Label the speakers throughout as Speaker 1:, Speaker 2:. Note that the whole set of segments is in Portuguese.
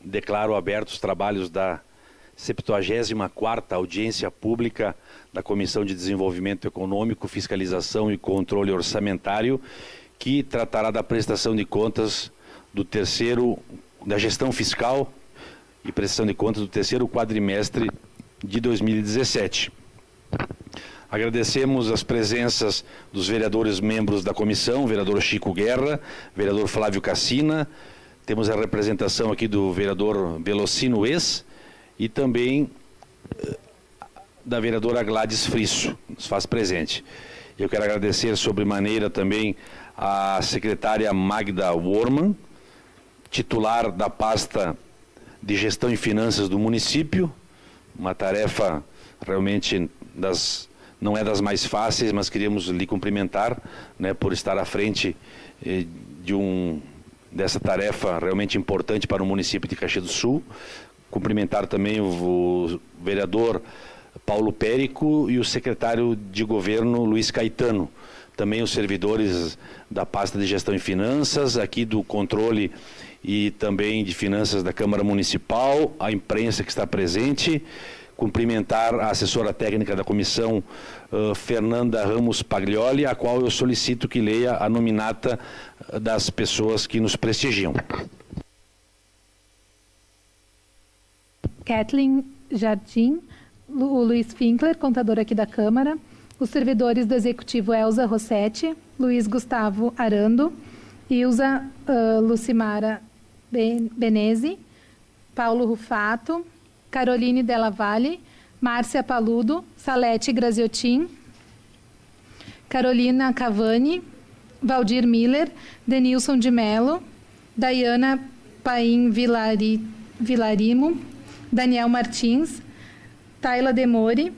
Speaker 1: Declaro abertos os trabalhos da 74ª audiência pública da Comissão de Desenvolvimento Econômico, Fiscalização e Controle Orçamentário, que tratará da prestação de contas da gestão fiscal e prestação de contas do terceiro quadrimestre de 2017. Agradecemos as presenças dos vereadores membros da comissão, vereador Chico Guerra, vereador Flávio Cassina, temos a representação aqui do vereador Velocino Ex e também da vereadora Gladys Frisso, nos faz presente. Eu quero agradecer sobremaneira também a secretária Magda Worman, titular da pasta de Gestão e Finanças do município, uma tarefa realmente não é das mais fáceis, mas queríamos lhe cumprimentar, né, por estar à frente dessa tarefa realmente importante para o município de Caxias do Sul. Cumprimentar também o vereador Paulo Périco e o secretário de governo Luiz Caetano, também os servidores da pasta de Gestão e Finanças, aqui do controle e também de finanças da Câmara Municipal, a imprensa que está presente. Cumprimentar a assessora técnica da comissão, Fernanda Ramos Paglioli, a qual eu solicito que leia a nominata das pessoas que nos prestigiam.
Speaker 2: Kathleen Jardim, o Luiz Finkler, contador aqui da Câmara, os servidores do Executivo Elza Rossetti, Luiz Gustavo Arando, Ilza Lucimara Benezi, Paulo Rufato, Caroline Della Valle, Márcia Paludo, Salete Graziotin, Carolina Cavani, Valdir Miller, Denilson de Mello, Dayana Paim Vilarimo, Daniel Martins, Tayla Demori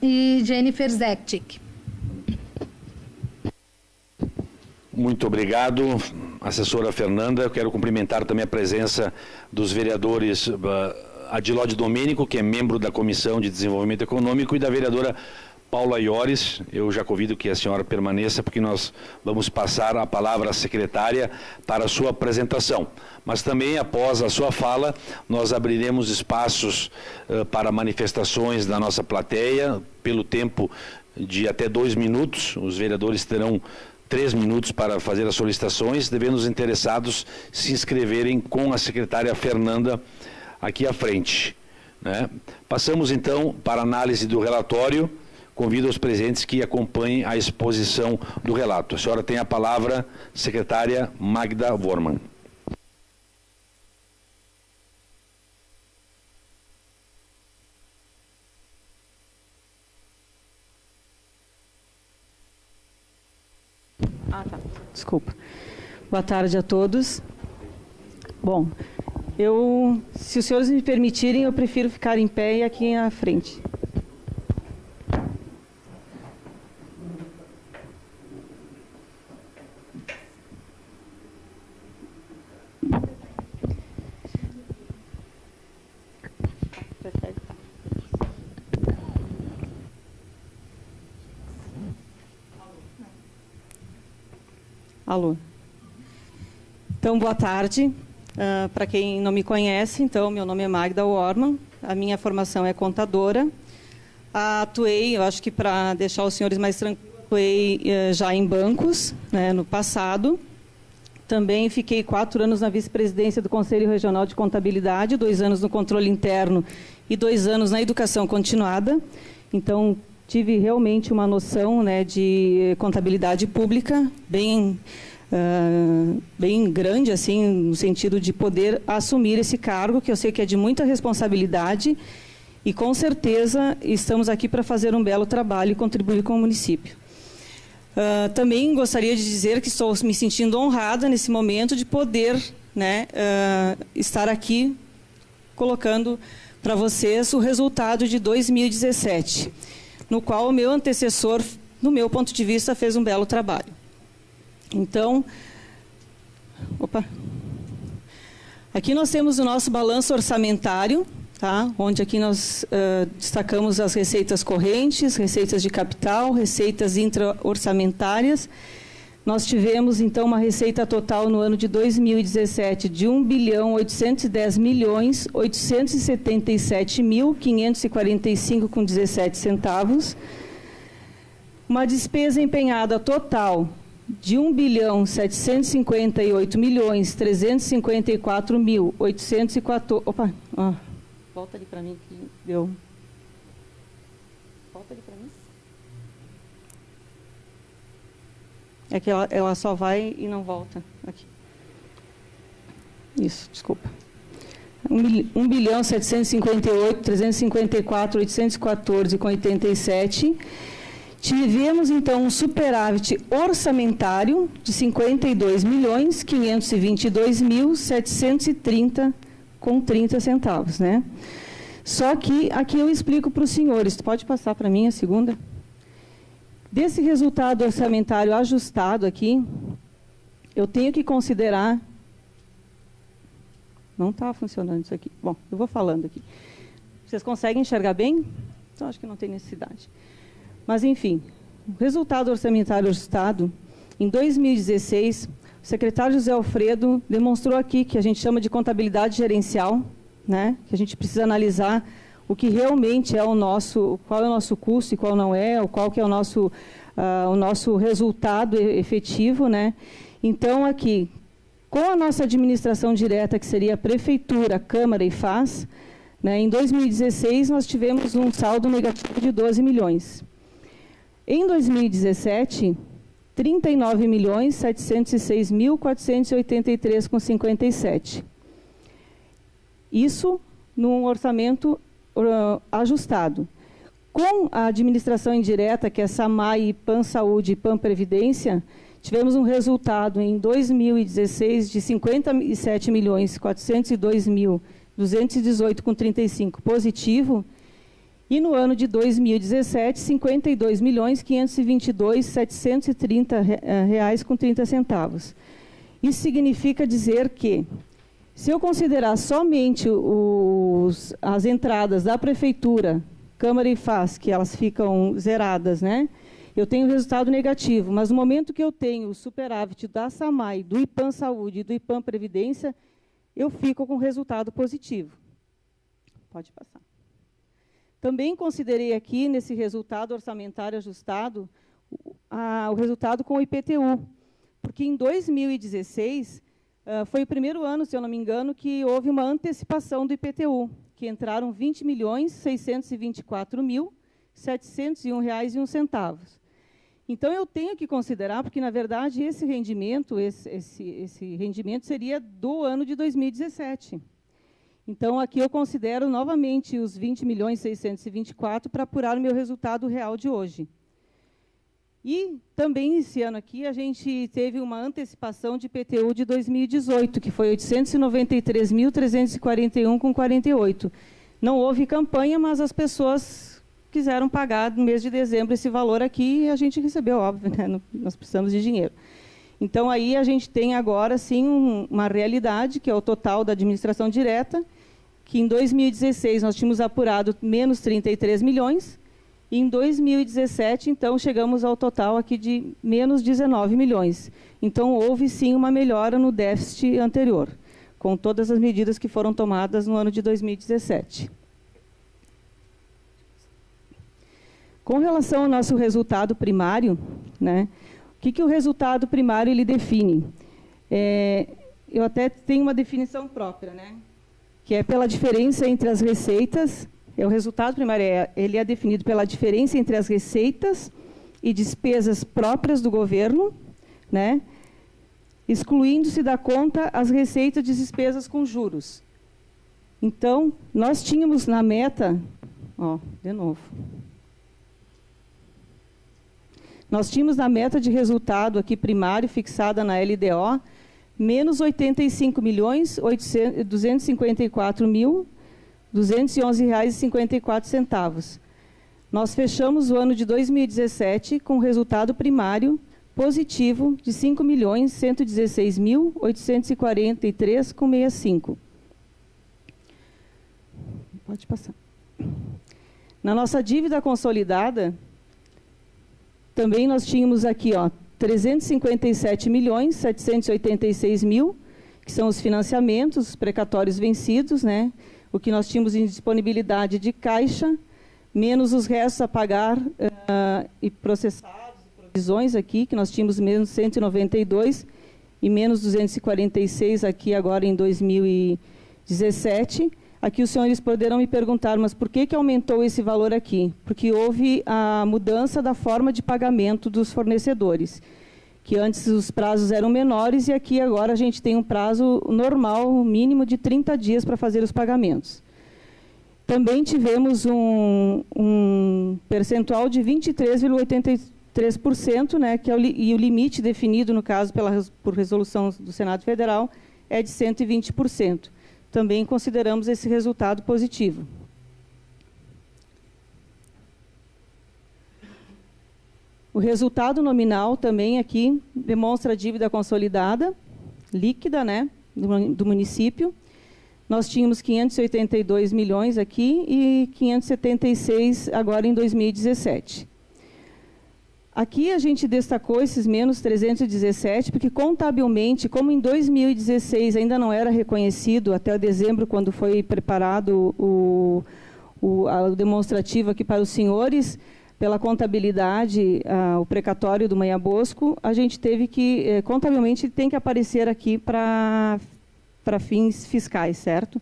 Speaker 2: e Jennifer Zektic.
Speaker 1: Muito obrigado, assessora Fernanda. Eu quero cumprimentar também a presença dos vereadores Adilode Domênico, que é membro da Comissão de Desenvolvimento Econômico, e da vereadora Paula Iores. Eu já convido que a senhora permaneça, porque nós vamos passar a palavra à secretária para a sua apresentação. Mas também, após a sua fala, nós abriremos espaços para manifestações da nossa plateia, pelo tempo de até 2 minutos. Os vereadores terão 3 minutos para fazer as solicitações, devendo os interessados se inscreverem com a secretária Fernanda aqui à frente, né? Passamos então para a análise do relatório. Convido os presentes que acompanhem a exposição do relato. A senhora tem a palavra, secretária Magda Worman.
Speaker 3: Desculpa. Boa tarde a todos. Bom, se os senhores me permitirem, eu prefiro ficar em pé e aqui à frente. Alô. Então, boa tarde. Para quem não me conhece, então, meu nome é Magda Worman, a minha formação é contadora. Atuei, eu acho que para deixar os senhores mais tranquilos, atuei já em bancos, né, no passado. Também fiquei 4 anos na vice-presidência do Conselho Regional de Contabilidade, 2 anos no controle interno e 2 anos na educação continuada. Então, tive realmente uma noção, né, de contabilidade pública bem grande, assim, no sentido de poder assumir esse cargo, que eu sei que é de muita responsabilidade, e com certeza estamos aqui para fazer um belo trabalho e contribuir com o município. Também gostaria de dizer que estou me sentindo honrada nesse momento de poder, né, estar aqui colocando para vocês o resultado de 2017, no qual o meu antecessor, no meu ponto de vista, fez um belo trabalho. Então, aqui nós temos o nosso balanço orçamentário, tá? Onde aqui nós destacamos as receitas correntes, receitas de capital, receitas intra-orçamentárias. Nós tivemos, então, uma receita total no ano de 2017 de R$ 1.810.877.545,17 uma despesa empenhada total de R$ 1.758.354.814. Opa, volta ali para mim que deu. Volta ali para mim. É que ela só vai e não volta. Aqui. Isso, desculpa. R$ 1.758.354.814,87. Tivemos, então, um superávit orçamentário de R$ 52.522.730,30 né? Só que aqui eu explico para os senhores. Pode passar para mim a segunda? Desse resultado orçamentário ajustado aqui, eu tenho que considerar... Não está funcionando isso aqui. Bom, eu vou falando aqui. Vocês conseguem enxergar bem? Então, acho que não tem necessidade. Mas, enfim, o resultado orçamentário ajustado, em 2016, o secretário José Alfredo demonstrou aqui que a gente chama de contabilidade gerencial, né? Que a gente precisa analisar o que realmente é o nosso, qual é o nosso custo e qual não é, ou qual que é o nosso resultado efetivo, né? Então, aqui, com a nossa administração direta, que seria a Prefeitura, Câmara e FAS, né, em 2016, nós tivemos um saldo negativo de 12 milhões. Em 2017, 39.706.483,57. Isso num orçamento ajustado. Com a administração indireta, que é SAMAI, PAN Saúde e PAN Previdência, tivemos um resultado em 2016 de 57.402.218,35 positivo, e no ano de 2017, R$ 52.522.730,30. Isso significa dizer que, se eu considerar somente as entradas da Prefeitura, Câmara e FAS, que elas ficam zeradas, né? Eu tenho resultado negativo, mas no momento que eu tenho o superávit da SAMAI, do IPAN Saúde e do IPAN Previdência, eu fico com resultado positivo. Pode passar. Também considerei aqui, nesse resultado orçamentário ajustado, o resultado com o IPTU, porque em 2016, foi o primeiro ano, se eu não me engano, que houve uma antecipação do IPTU, que entraram R$ 20.624.701,01. Então, eu tenho que considerar, porque, na verdade, esse rendimento seria do ano de 2017. Então, aqui eu considero novamente os 20.624 para apurar o meu resultado real de hoje. E também, esse ano aqui, a gente teve uma antecipação de IPTU de 2018, que foi R$ 893.341,48. Não houve campanha, mas as pessoas quiseram pagar no mês de dezembro esse valor aqui e a gente recebeu, óbvio, né? Nós precisamos de dinheiro. Então, aí a gente tem agora, sim, uma realidade, que é o total da administração direta, que em 2016 nós tínhamos apurado menos 33 milhões, e em 2017, então, chegamos ao total aqui de menos 19 milhões. Então, houve, sim, uma melhora no déficit anterior, com todas as medidas que foram tomadas no ano de 2017. Com relação ao nosso resultado primário, né, o que o resultado primário ele define? Eu até tenho uma definição própria, né, que é pela diferença entre as receitas. O resultado primário ele é definido pela diferença entre as receitas e despesas próprias do governo, né, excluindo-se da conta as receitas de despesas com juros. Então, nós tínhamos na meta, de novo. Nós tínhamos na meta de resultado aqui primário, fixada na LDO, menos R$ 85.254.211,54. Nós fechamos o ano de 2017 com resultado primário positivo de R$ 5.116.843,65. Pode passar. Na nossa dívida consolidada, também nós tínhamos aqui, 357.786.000, que são os financiamentos, os precatórios vencidos, né? O que nós tínhamos em disponibilidade de caixa, menos os restos a pagar e processados, provisões aqui, que nós tínhamos menos 192 e menos 246 aqui agora em 2017. Aqui os senhores poderão me perguntar, mas por que aumentou esse valor aqui? Porque houve a mudança da forma de pagamento dos fornecedores, que antes os prazos eram menores e aqui agora a gente tem um prazo normal, mínimo de 30 dias para fazer os pagamentos. Também tivemos um percentual de 23,83%, né, que é e o limite definido, no caso, por resolução do Senado Federal, é de 120%. Também consideramos esse resultado positivo. O resultado nominal também aqui demonstra a dívida consolidada, líquida, né, do município. Nós tínhamos 582 milhões aqui e 576 agora em 2017. Aqui a gente destacou esses menos 317, porque contabilmente, como em 2016 ainda não era reconhecido, até dezembro, quando foi preparado o demonstrativo aqui para os senhores, pela contabilidade, o precatório do Manhã Bosco, a gente teve que, contabilmente, tem que aparecer aqui para fins fiscais, certo?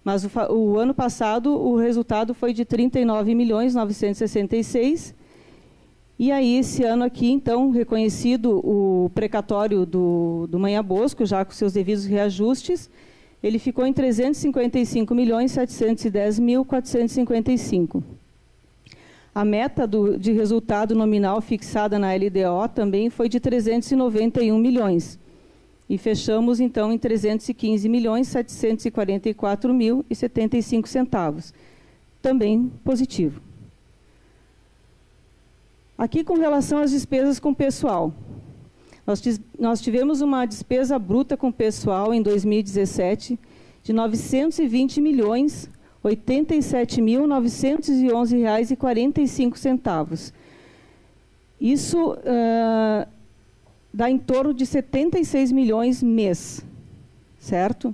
Speaker 3: Mas o ano passado, o resultado foi de 39.966. E aí, esse ano aqui, então, reconhecido o precatório do Manhã Bosco, já com seus devidos reajustes, ele ficou em 355.710.455. A meta de resultado nominal fixada na LDO também foi de 391 milhões. E fechamos, então, em 315.744.075 centavos. Também positivo. Aqui, com relação às despesas com pessoal. Nós tivemos uma despesa bruta com pessoal em 2017 de R$ 920.087.911,45. Isso dá em torno de 76 milhões mês, certo?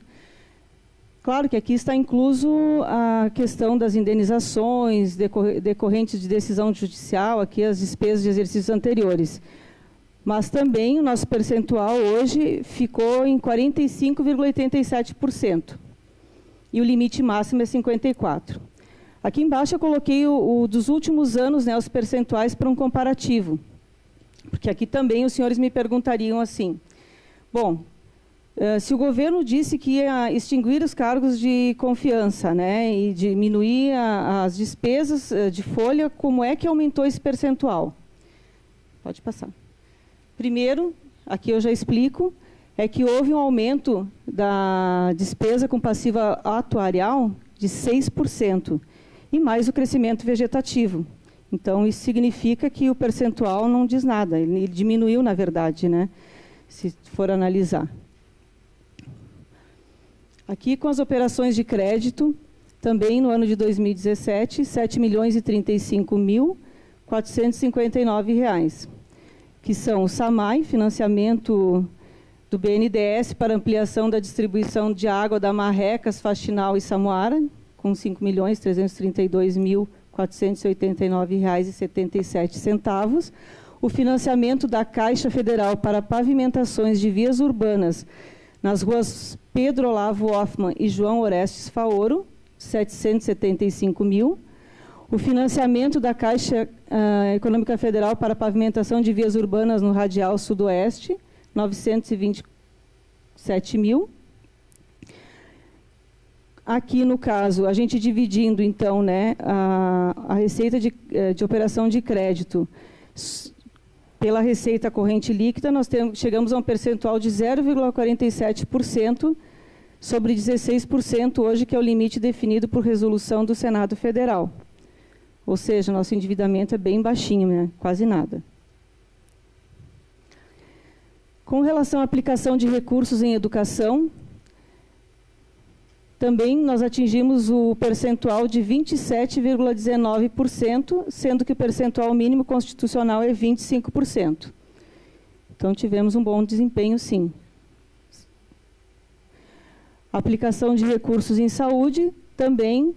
Speaker 3: Claro que aqui está incluso a questão das indenizações decorrentes de decisão judicial, aqui as despesas de exercícios anteriores. Mas também o nosso percentual hoje ficou em 45,87%. E o limite máximo é 54%. Aqui embaixo eu coloquei o dos últimos anos, né, os percentuais para um comparativo. Porque aqui também os senhores me perguntariam assim, bom, se o governo disse que ia extinguir os cargos de confiança, né, e diminuir as despesas de folha, como é que aumentou esse percentual? Pode passar. Primeiro, aqui eu já explico, é que houve um aumento da despesa com passiva atuarial de 6%, e mais o crescimento vegetativo. Então, isso significa que o percentual não diz nada, ele diminuiu, na verdade, né, se for analisar. Aqui, com as operações de crédito, também no ano de 2017, R$ 7.035.459, que são o SAMAI, financiamento do BNDES para ampliação da distribuição de água da Marrecas, Faxinal e Samoara, com R$ 5.332.489,77. O financiamento da Caixa Federal para pavimentações de vias urbanas nas ruas Pedro Olavo Hoffmann e João Orestes Faoro, R$ 775 mil. O financiamento da Caixa Econômica Federal para pavimentação de vias urbanas no Radial Sudoeste, R$ 927 mil. Aqui, no caso, a gente dividindo, então, né, a receita de operação de crédito pela receita corrente líquida, nós chegamos a um percentual de 0,47% sobre 16% hoje, que é o limite definido por resolução do Senado Federal. Ou seja, nosso endividamento é bem baixinho, né? Quase nada. Com relação à aplicação de recursos em educação, Também nós atingimos o percentual de 27,19%, sendo que o percentual mínimo constitucional é 25%. Então, tivemos um bom desempenho, sim. Aplicação de recursos em saúde, também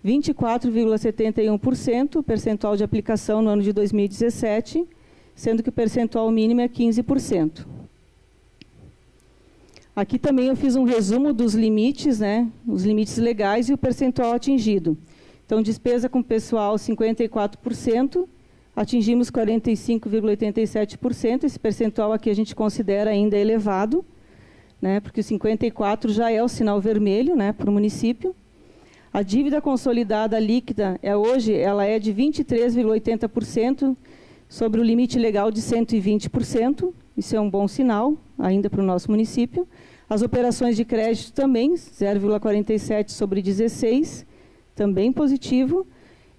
Speaker 3: 24,71%, o percentual de aplicação no ano de 2017, sendo que o percentual mínimo é 15%. Aqui também eu fiz um resumo dos limites, né, os limites legais e o percentual atingido. Então, despesa com pessoal, 54%, atingimos 45,87%, esse percentual aqui a gente considera ainda elevado, né, porque o 54% já é o sinal vermelho, né, para o município. A dívida consolidada líquida, hoje, ela é de 23,80% sobre o limite legal de 120%, isso é um bom sinal, ainda para o nosso município. As operações de crédito também, 0,47 sobre 16, também positivo.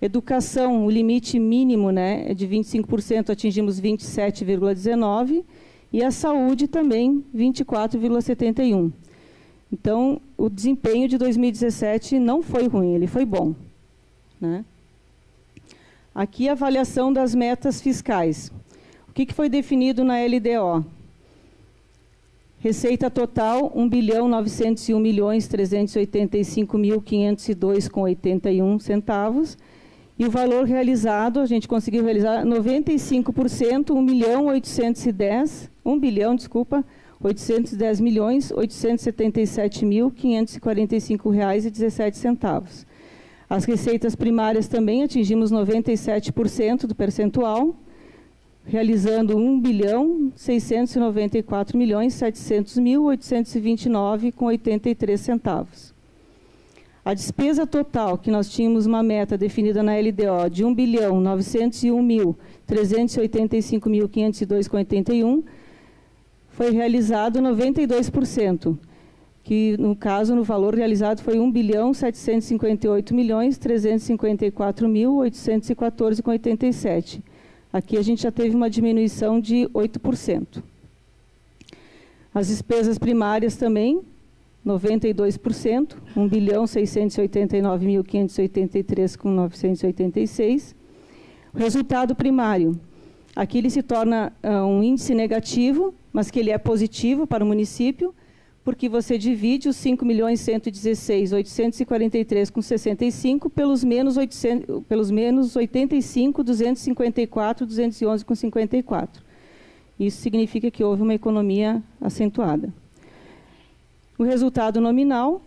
Speaker 3: Educação, o limite mínimo, né, é de 25%, atingimos 27,19%. E a saúde também, 24,71%. Então, o desempenho de 2017 não foi ruim, ele foi bom, né? Aqui a avaliação das metas fiscais. O que foi definido na LDO? Receita total, R$ 1.901.385.502,81 centavos. E o valor realizado, a gente conseguiu realizar 95%, R$810.877.545,17. As receitas primárias também atingimos 97% do percentual, realizando R$ 1.694.700.829,83. A despesa total, que nós tínhamos uma meta definida na LDO de R$ 1.901.385.502,81, foi realizado 92%, que, no caso, no valor realizado foi R$ 1.758.354.814,87. Aqui a gente já teve uma diminuição de 8%. As despesas primárias também, 92%, R$ 1.689.583,986. O resultado primário, aqui ele se torna um índice negativo, mas que ele é positivo para o município, porque você divide os 5.116.843,65 pelos menos 85.254.211,54. Isso significa que houve uma economia acentuada. O resultado nominal,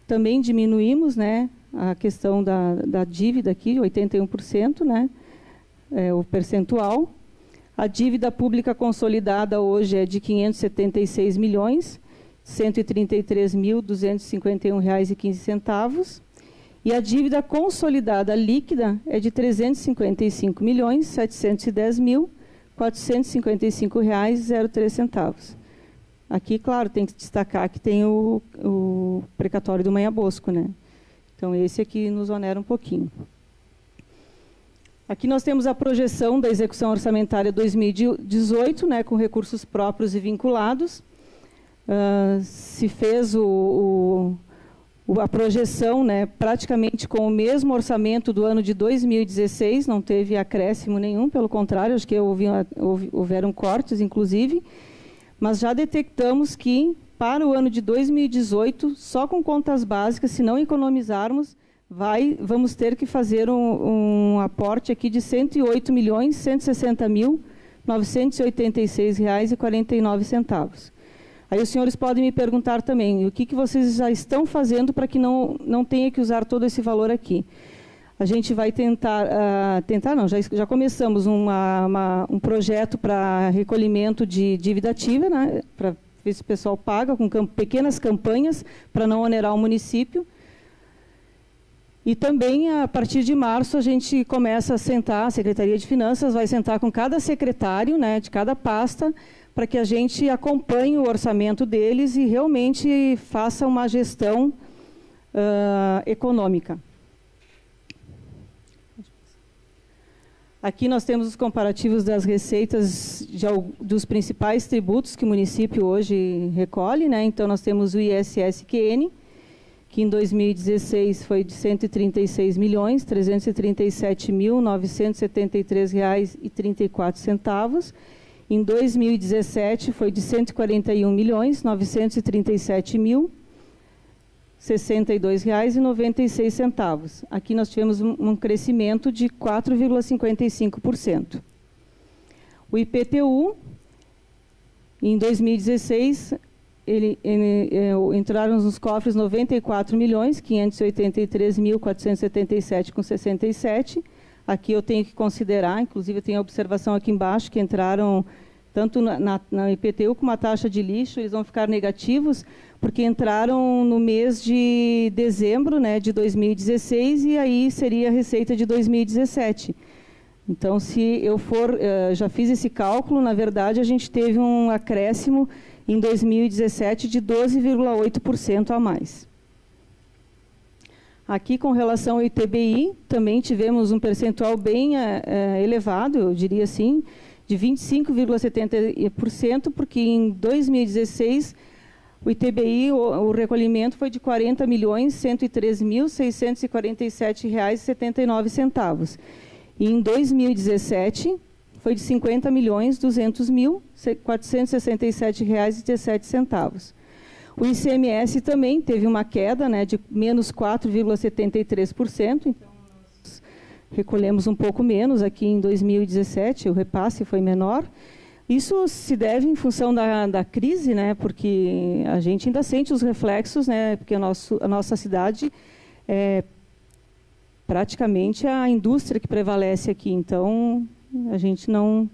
Speaker 3: também diminuímos, né, a questão da dívida aqui, 81%, né, o percentual. A dívida pública consolidada hoje é de R$ 576.133.251,15. E a dívida consolidada líquida é de R$ 355.710.455,03. Aqui, claro, tem que destacar que tem o precatório do Manha Bosco, né? Então, esse aqui nos onera um pouquinho. Aqui nós temos a projeção da execução orçamentária 2018, né, com recursos próprios e vinculados. Se fez a projeção, né, praticamente com o mesmo orçamento do ano de 2016, não teve acréscimo nenhum, pelo contrário, acho que houveram cortes, inclusive, mas já detectamos que, para o ano de 2018, só com contas básicas, se não economizarmos, vamos ter que fazer um aporte aqui de R$ 108.160.986,49. Aí os senhores podem me perguntar também, o que vocês já estão fazendo para que não tenha que usar todo esse valor aqui? A gente vai já começamos um projeto para recolhimento de dívida ativa, né, para ver se o pessoal paga com pequenas campanhas para não onerar o município. E também, a partir de março, a gente começa a sentar, a Secretaria de Finanças vai sentar com cada secretário, né, de cada pasta, para que a gente acompanhe o orçamento deles e realmente faça uma gestão econômica. Aqui nós temos os comparativos das receitas dos principais tributos que o município hoje recolhe, né? Então, nós temos o ISS-QN, que em 2016 foi de R$ 136.337.973,34. Em 2017 foi de R$ 141.937.062,96. Aqui nós tivemos um crescimento de 4,55%. O IPTU, em 2016, entraram nos cofres R$ 94.583.477,67. Aqui eu tenho que considerar, inclusive eu tenho a observação aqui embaixo, que entraram tanto na IPTU como a taxa de lixo, eles vão ficar negativos, porque entraram no mês de dezembro, né, de 2016, e aí seria a receita de 2017. Então, se eu já fiz esse cálculo, na verdade, a gente teve um acréscimo em 2017 de 12,8% a mais. Aqui, com relação ao ITBI, também tivemos um percentual bem elevado, eu diria assim, de 25,70%, porque em 2016 o ITBI, o recolhimento foi de R$ 40.103.647,79. E em 2017 foi de R$ 50.200.467,17. O ICMS também teve uma queda, né, de menos 4,73%, então nós recolhemos um pouco menos aqui em 2017, o repasse foi menor. Isso se deve em função da crise, né, porque a gente ainda sente os reflexos, né, porque a nossa cidade é praticamente a indústria que prevalece aqui, então a gente não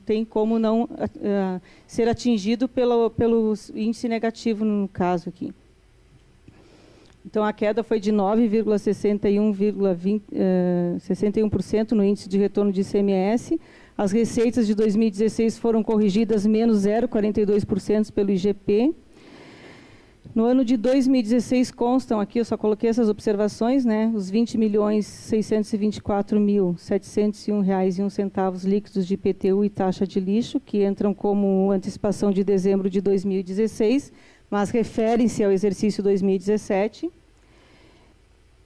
Speaker 3: tem como não ser atingido pelo índice negativo no caso aqui. Então, a queda foi de 9,61% no índice de retorno de ICMS. As receitas de 2016 foram corrigidas menos 0,42% pelo IGP. No ano de 2016 constam, aqui eu só coloquei essas observações, né, os R$ 20.624.701,01 líquidos de IPTU e taxa de lixo, que entram como antecipação de dezembro de 2016, mas referem-se ao exercício 2017.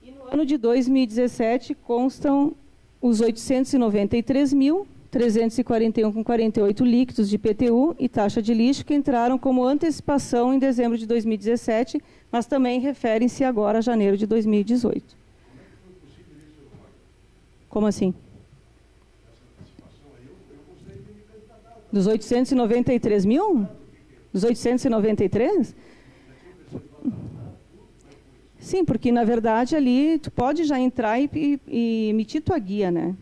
Speaker 3: E no ano de 2017 constam os 893.341,48 líquidos de IPTU e taxa de lixo, que entraram como antecipação em dezembro de 2017, mas também referem-se agora a janeiro de 2018. Como assim? Dos 893 mil? Dos 893? Sim, porque, na verdade, ali tu pode já entrar e emitir tua guia, né?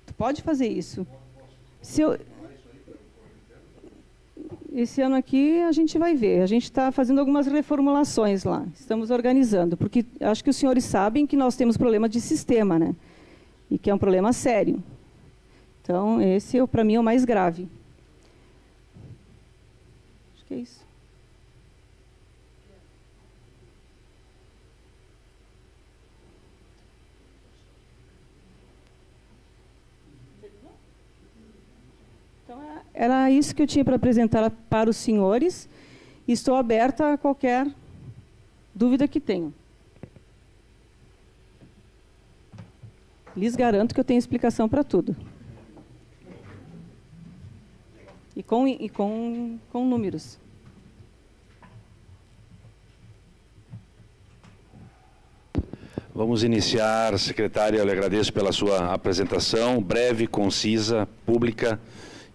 Speaker 3: Tu pode fazer isso. Esse ano aqui a gente vai ver. A gente está fazendo algumas reformulações lá. Estamos organizando, porque acho que os senhores sabem que nós temos problema de sistema, né? E que é um problema sério. Então, esse, para mim, é o mais grave. Acho que é isso. Então, era isso que eu tinha para apresentar para os senhores. Estou aberta a qualquer dúvida que tenham. Lhes garanto que eu tenho explicação para tudo. E com números.
Speaker 1: Vamos iniciar, secretária, eu lhe agradeço pela sua apresentação, breve, concisa, pública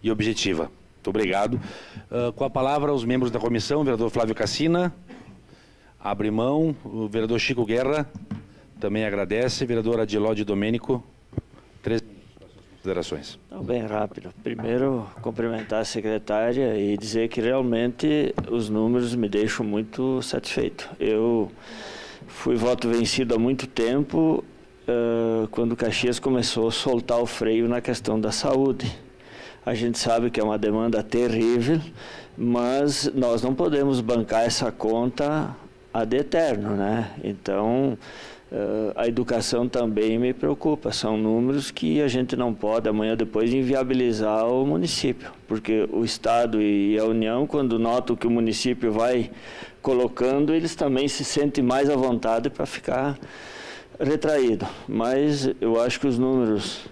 Speaker 1: e objetiva. Muito obrigado. Com a palavra, os membros da comissão, o vereador Flávio Cassina, abre mão, o vereador Chico Guerra, também agradece, vereador Adilode Domênico, 3 considerações.
Speaker 4: Então, bem rápido. Primeiro, cumprimentar a secretária e dizer que realmente os números me deixam muito satisfeito. Eu fui voto vencido há muito tempo, quando Caxias começou a soltar o freio na questão da saúde. A gente sabe que é uma demanda terrível, mas nós não podemos bancar essa conta ad eterno, né? Então, A educação também me preocupa. São números que a gente não pode, amanhã ou depois, inviabilizar o município. Porque o Estado e a União, quando notam que o município vai colocando, eles também se sentem mais à vontade para ficar retraído. Mas eu acho que os números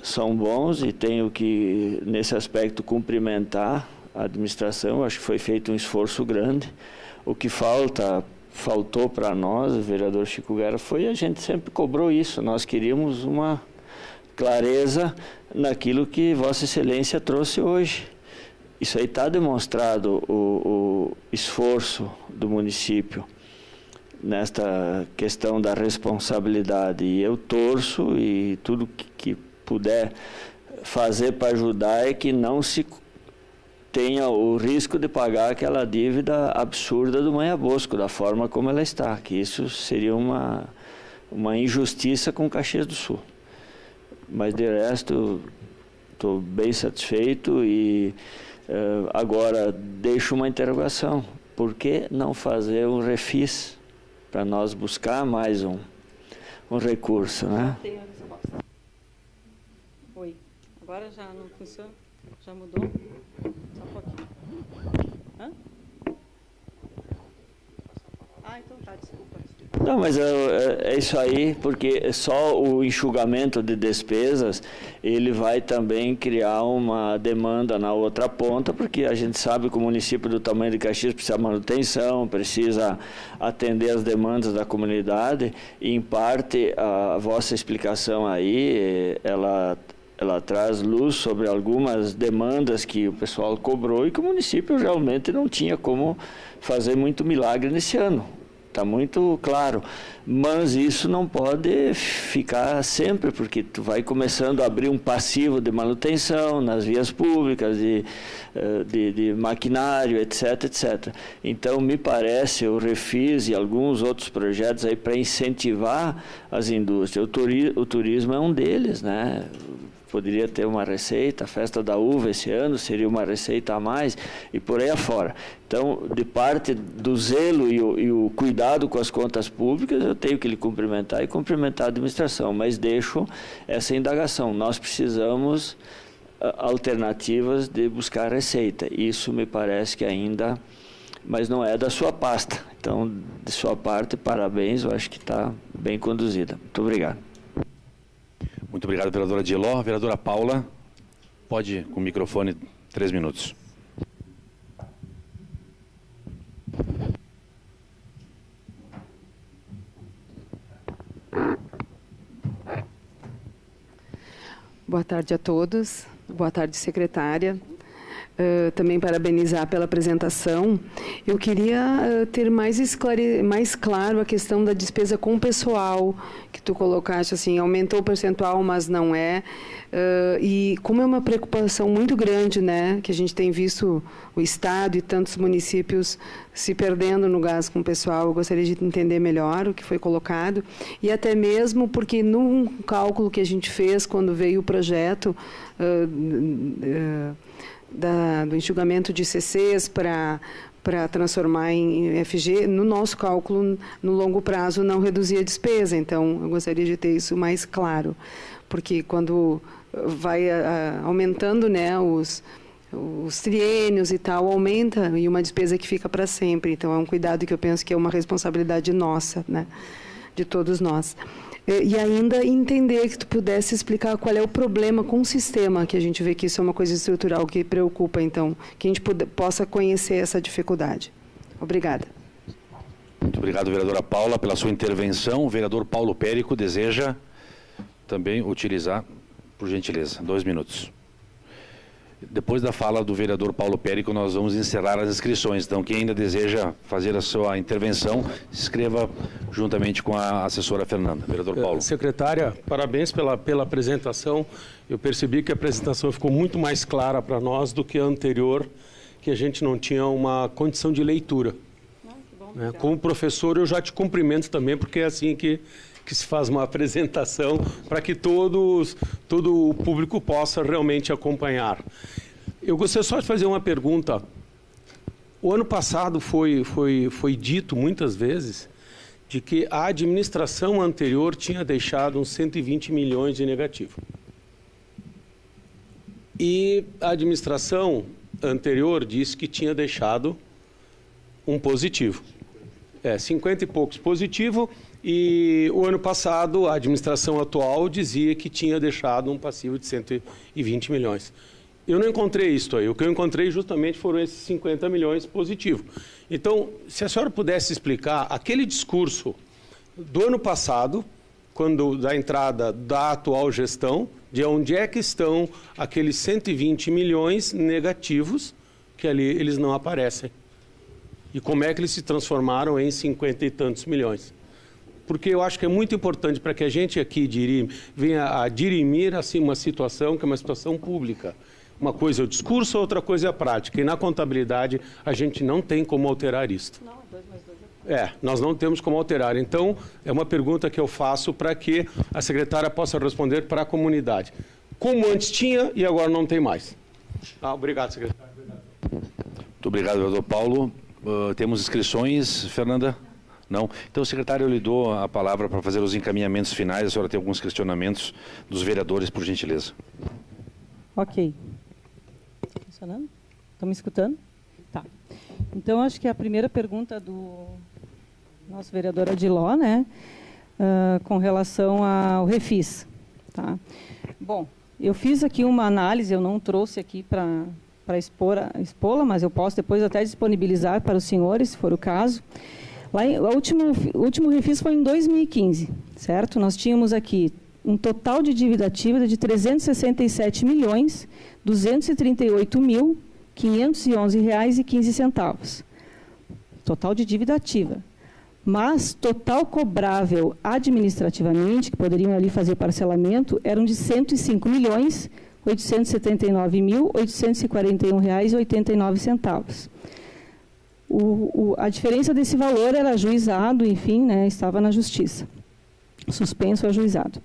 Speaker 4: são bons e tenho que, nesse aspecto, cumprimentar a administração. Eu acho que foi feito um esforço grande. O que faltou para nós, o vereador Chico Guerra, a gente sempre cobrou isso. Nós queríamos uma clareza naquilo que Vossa Excelência trouxe hoje. Isso aí está demonstrado, o esforço do município nesta questão da responsabilidade. E eu torço, e tudo que puder fazer para ajudar é que não se tenha o risco de pagar aquela dívida absurda do Manha Bosco, da forma como ela está, que isso seria uma injustiça com Caxias do Sul. Mas de resto, estou bem satisfeito e agora deixo uma interrogação. Por que não fazer um refis para nós buscar mais um recurso, né?
Speaker 3: Tenho a resposta. Oi. Agora já não funciona? Já mudou? Só um pouquinho. Hã? Então tá, desculpa.
Speaker 4: Não, mas é isso aí, porque só o enxugamento de despesas, ele vai também criar uma demanda na outra ponta, porque a gente sabe que o município do tamanho de Caxias precisa de manutenção, precisa atender as demandas da comunidade, e em parte a vossa explicação aí, ela traz luz sobre algumas demandas que o pessoal cobrou e que o município realmente não tinha como fazer muito milagre nesse ano. Está muito claro, mas isso não pode ficar sempre, porque tu vai começando a abrir um passivo de manutenção nas vias públicas, de maquinário, etc, etc. Então, me parece, o Refis e alguns outros projetos aí para incentivar as indústrias. O turismo é um deles, né? Poderia ter uma receita, a festa da uva esse ano seria uma receita a mais e por aí afora. Então, de parte do zelo e o cuidado com as contas públicas, eu tenho que lhe cumprimentar e cumprimentar a administração, mas deixo essa indagação. Nós precisamos alternativas de buscar receita. Isso me parece que ainda, mas não é da sua pasta. Então, de sua parte, parabéns, eu acho que está bem conduzida. Muito obrigado.
Speaker 1: Muito obrigado, vereadora Diló. Vereadora Paula, pode, com o microfone, 3 minutos.
Speaker 5: Boa tarde a todos. Boa tarde, secretária. Também parabenizar pela apresentação. Eu queria ter mais claro a questão da despesa com o pessoal, que tu colocaste assim, aumentou o percentual, mas não é. E como é uma preocupação muito grande, né, que a gente tem visto o Estado e tantos municípios se perdendo no gasto com o pessoal, eu gostaria de entender melhor o que foi colocado. E até mesmo porque num cálculo que a gente fez quando veio o projeto do enxugamento de CCs para transformar em FG, no nosso cálculo, no longo prazo, não reduzia a despesa. Então, eu gostaria de ter isso mais claro, porque quando vai aumentando, né, os triênios e tal, aumenta, e uma despesa que fica para sempre. Então, é um cuidado que eu penso que é uma responsabilidade nossa, né, de todos nós. E ainda entender que tu pudesse explicar qual é o problema com o sistema, que a gente vê que isso é uma coisa estrutural que preocupa, então, que a gente possa conhecer essa dificuldade. Obrigada.
Speaker 1: Muito obrigado, vereadora Paula, pela sua intervenção. O vereador Paulo Périco deseja também utilizar, por gentileza, 2 minutos. Depois da fala do vereador Paulo Périco, nós vamos encerrar as inscrições. Então, quem ainda deseja fazer a sua intervenção, se inscreva juntamente com a assessora Fernanda. Vereador Paulo.
Speaker 6: Secretária, parabéns pela apresentação. Eu percebi que a apresentação ficou muito mais clara para nós do que a anterior, que a gente não tinha uma condição de leitura. Né? Como professor, eu já te cumprimento também, porque é assim que se faz uma apresentação para que todo o público possa realmente acompanhar. Eu gostaria só de fazer uma pergunta. O ano passado foi dito muitas vezes de que a administração anterior tinha deixado uns 120 milhões de negativo. E a administração anterior disse que tinha deixado um positivo. 50 e poucos positivo, e o ano passado a administração atual dizia que tinha deixado um passivo de 120 milhões. Eu não encontrei isso aí. O que eu encontrei justamente foram esses 50 milhões positivo. Então, se a senhora pudesse explicar aquele discurso do ano passado, quando da entrada da atual gestão, de onde é que estão aqueles 120 milhões negativos que ali eles não aparecem. E como é que eles se transformaram em 50 e tantos milhões. Porque eu acho que é muito importante para que a gente aqui venha a dirimir assim, uma situação que é uma situação pública. Uma coisa é o discurso, outra coisa é a prática. E na contabilidade a gente não tem como alterar isso.
Speaker 3: Não, 2 mais 2 é 4.
Speaker 6: Nós não temos como alterar. Então, é uma pergunta que eu faço para que a secretária possa responder para a comunidade. Como antes tinha e agora não tem mais. Obrigado, secretário.
Speaker 1: Muito obrigado, vereador Paulo. Temos inscrições, Fernanda? Não? Então, secretário, eu lhe dou a palavra para fazer os encaminhamentos finais. A senhora tem alguns questionamentos dos vereadores, por gentileza.
Speaker 3: Ok. Funcionando? Estão me escutando? Tá. Então, acho que a primeira pergunta do nosso vereador Adiló, né, com relação ao refis. Tá? Bom, eu fiz aqui uma análise, eu não trouxe aqui para expô-la, mas eu posso depois até disponibilizar para os senhores, se for o caso. O último refis foi em 2015, certo? Nós tínhamos aqui um total de dívida ativa de R$ 367.238.511,15. Total de dívida ativa. Mas total cobrável administrativamente, que poderiam ali fazer parcelamento, eram de R$ 105.879.841,89. A diferença desse valor era ajuizado, enfim, né, estava na justiça. Suspenso ajuizado.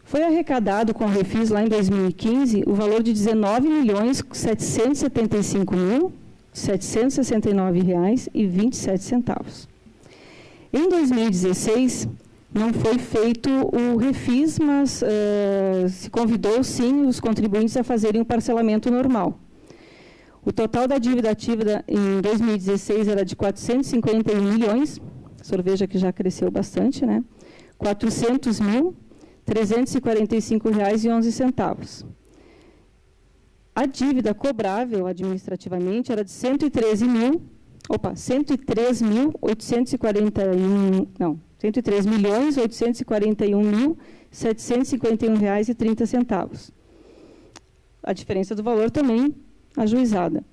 Speaker 3: Foi arrecadado com o refis lá em 2015 o valor de R$ 19.775.769,27. Em 2016, não foi feito o refis, mas se convidou, sim, os contribuintes a fazerem o parcelamento normal. O total da dívida ativa em 2016 era de 451 milhões, a senhora veja que já cresceu bastante, né? R$ 400.345,11. A dívida cobrável administrativamente era de 103.841.751,30. A diferença do valor também ajuizada.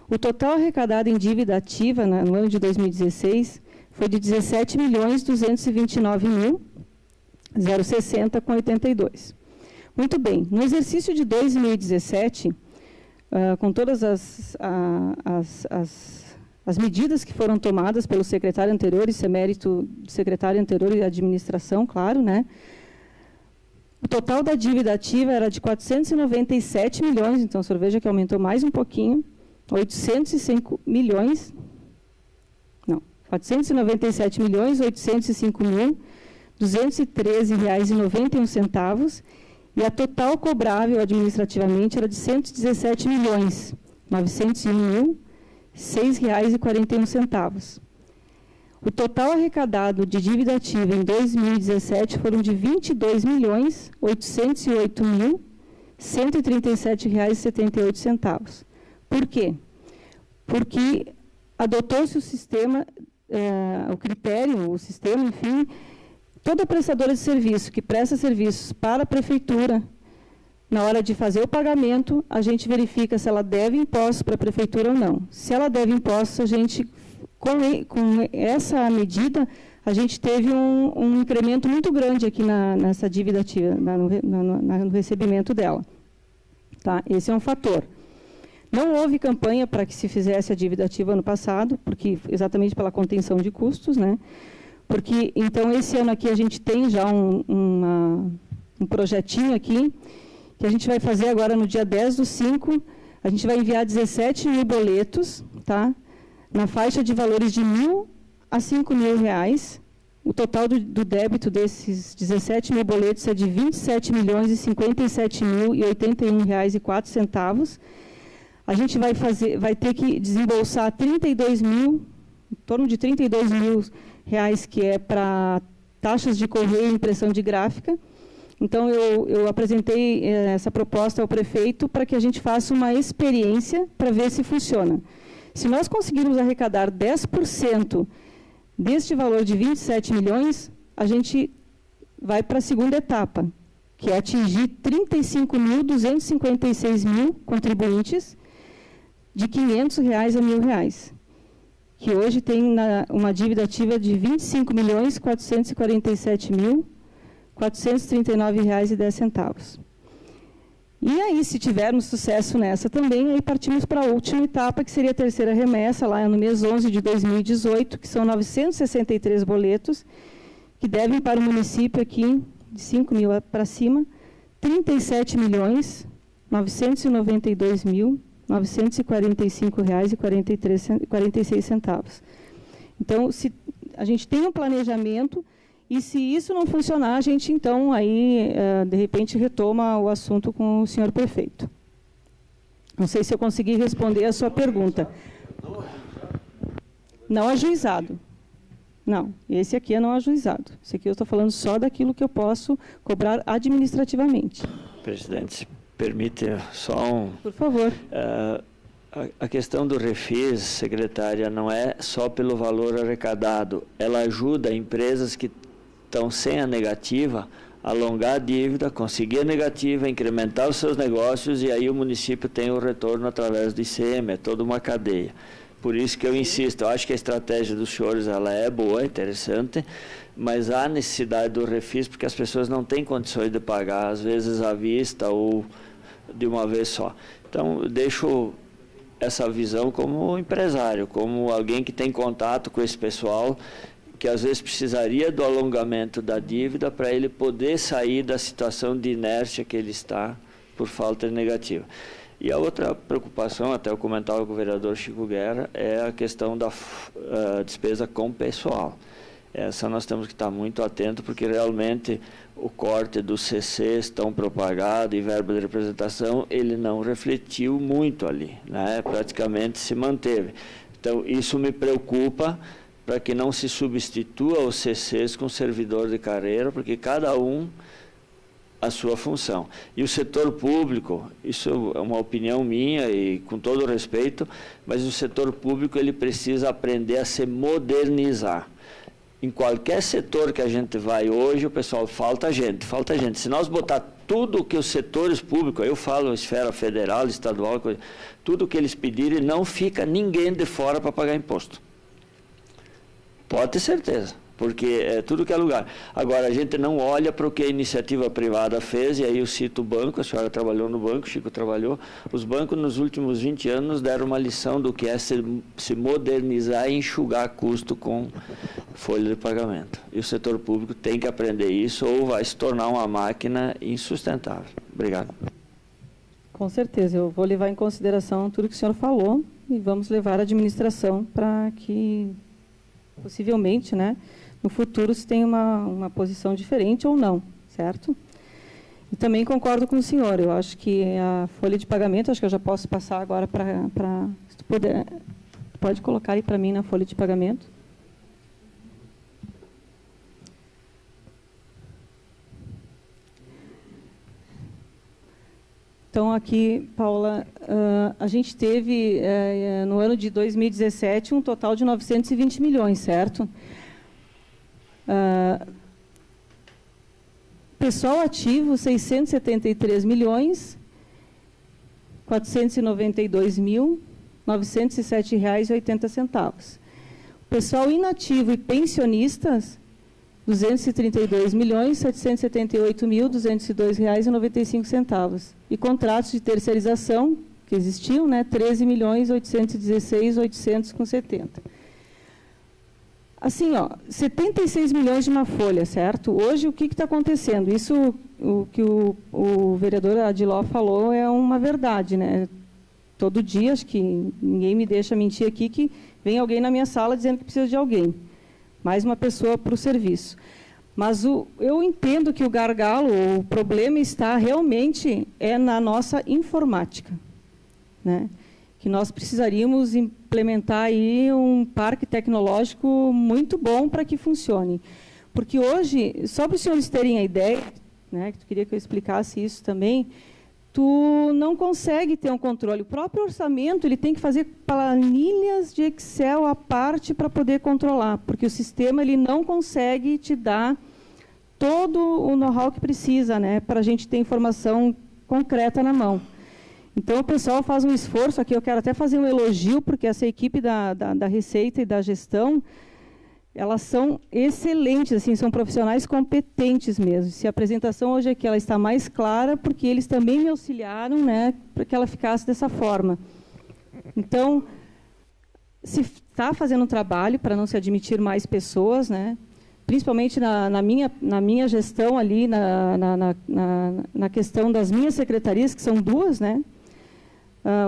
Speaker 3: O total arrecadado em dívida ativa no ano de 2016 foi de 17.229.060,82. Muito bem. No exercício de 2017, com todas as medidas que foram tomadas pelo secretário anterior, isso é mérito do secretário anterior e administração, claro, né? O total da dívida ativa era de 497 milhões, então, a senhora veja que aumentou mais um pouquinho, 497.805.213,91, e a total cobrável administrativamente era de 117.901.006,41. O total arrecadado de dívida ativa em 2017 foram de R$ 22.808.137,78. Por quê? Porque adotou-se o sistema, o critério, o sistema, enfim, toda prestadora de serviço que presta serviços para a prefeitura, na hora de fazer o pagamento, a gente verifica se ela deve impostos para a prefeitura ou não. Se ela deve impostos, a gente, com essa medida, a gente teve um incremento muito grande aqui nessa dívida ativa, no recebimento dela. Tá? Esse é um fator. Não houve campanha para que se fizesse a dívida ativa ano passado, porque exatamente pela contenção de custos, né? Porque, então, esse ano aqui a gente tem já um projetinho aqui, que a gente vai fazer agora no dia 10/5, a gente vai enviar 17 mil boletos, tá? Na faixa de valores de R$ 1.000 a R$ 5.000, o total do débito desses 17 mil boletos é de R$ 27.057.081,04. A gente vai ter que desembolsar 32 mil, em torno de 32 mil reais, que é para taxas de correio e impressão de gráfica. Então, eu apresentei essa proposta ao prefeito para que a gente faça uma experiência para ver se funciona. Se nós conseguirmos arrecadar 10% deste valor de 27 milhões, a gente vai para a segunda etapa, que é atingir 35.256 mil contribuintes, de R$ 500 a R$ 1.000, que hoje tem uma dívida ativa de R$ 25.447.439,10. E aí, se tivermos sucesso nessa também, aí partimos para a última etapa, que seria a terceira remessa, lá no mês 11 de 2018, que são 963 boletos, que devem para o município aqui, de 5 mil para cima, R$ 37.992.945,46. Então, se a gente tem um planejamento, e se isso não funcionar, a gente, então, aí, de repente, retoma o assunto com o senhor prefeito. Não sei se eu consegui responder a sua pergunta. Não ajuizado. Não, esse aqui é não ajuizado. Esse aqui eu estou falando só daquilo que eu posso cobrar administrativamente.
Speaker 4: Presidente, se permite só um...
Speaker 3: Por favor.
Speaker 4: A questão do refis, secretária, não é só pelo valor arrecadado. Ela ajuda empresas que estão sem a negativa a alongar a dívida, conseguir a negativa, incrementar os seus negócios, e aí o município tem o retorno através do ICM, é toda uma cadeia. Por isso que eu insisto, eu acho que a estratégia dos senhores ela é boa, interessante, mas há necessidade do refis porque as pessoas não têm condições de pagar, às vezes à vista ou de uma vez só. Então, eu deixo essa visão como empresário, como alguém que tem contato com esse pessoal, que às vezes precisaria do alongamento da dívida para ele poder sair da situação de inércia que ele está por falta de negativa. E a outra preocupação, até eu comentava com o vereador Chico Guerra, é a questão da despesa com pessoal. Essa nós temos que estar muito atentos, porque realmente o corte dos CCs tão propagado e verba de representação, ele não refletiu muito ali, né? Praticamente se manteve. Então, isso me preocupa, para que não se substitua os CCs com servidor de carreira, porque cada um a sua função. E o setor público, isso é uma opinião minha e com todo respeito, mas o setor público ele precisa aprender a se modernizar. Em qualquer setor que a gente vai hoje, o pessoal, falta gente. Se nós botar tudo que os setores públicos, eu falo esfera federal, estadual, tudo que eles pedirem, não fica ninguém de fora para pagar imposto. Pode ter certeza, porque é tudo que é lugar. Agora, a gente não olha para o que a iniciativa privada fez, e aí eu cito o banco, a senhora trabalhou no banco, o Chico trabalhou. Os bancos, nos últimos 20 anos, deram uma lição do que é se modernizar e enxugar custo com folha de pagamento. E o setor público tem que aprender isso, ou vai se tornar uma máquina insustentável. Obrigado.
Speaker 3: Com certeza, eu vou levar em consideração tudo que o senhor falou, e vamos levar a administração para que... possivelmente, né, no futuro se tem uma posição diferente ou não, certo? E também concordo com o senhor, eu acho que a folha de pagamento, acho que eu já posso passar agora se tu puder, pode colocar aí para mim na folha de pagamento. Então, aqui, Paula, a gente teve, no ano de 2017, um total de 920 milhões, certo? Pessoal ativo, 673 milhões, 492.907,80. Pessoal inativo e pensionistas, 232.778.202,95. E contratos de terceirização, que existiam, né, 13.816.800,70. Assim, ó, 76 milhões de uma folha, certo? Hoje, o que está acontecendo? Isso, o que o vereador Adiló falou é uma verdade, né? Todo dia, acho que ninguém me deixa mentir aqui, que vem alguém na minha sala dizendo que precisa de alguém. mais uma pessoa para o serviço. Mas eu entendo que o gargalo, o problema está realmente na nossa informática, né? Que nós precisaríamos implementar aí um parque tecnológico muito bom para que funcione. Porque hoje, só para os senhores terem a ideia, né, que tu queria que eu explicasse isso também, tu não consegue ter um controle. O próprio orçamento ele tem que fazer planilhas de Excel à parte para poder controlar, porque o sistema ele não consegue te dar todo o know-how que precisa, né, para a gente ter informação concreta na mão. Então, o pessoal faz um esforço, aqui eu quero até fazer um elogio, porque essa equipe da Receita e da gestão, elas são excelentes, assim, são profissionais competentes mesmo. Se a apresentação hoje aqui ela está mais clara, porque eles também me auxiliaram, né, para que ela ficasse dessa forma. Então, se está fazendo um trabalho para não se admitir mais pessoas, né, principalmente na minha gestão ali, na questão das minhas secretarias, que são duas, né?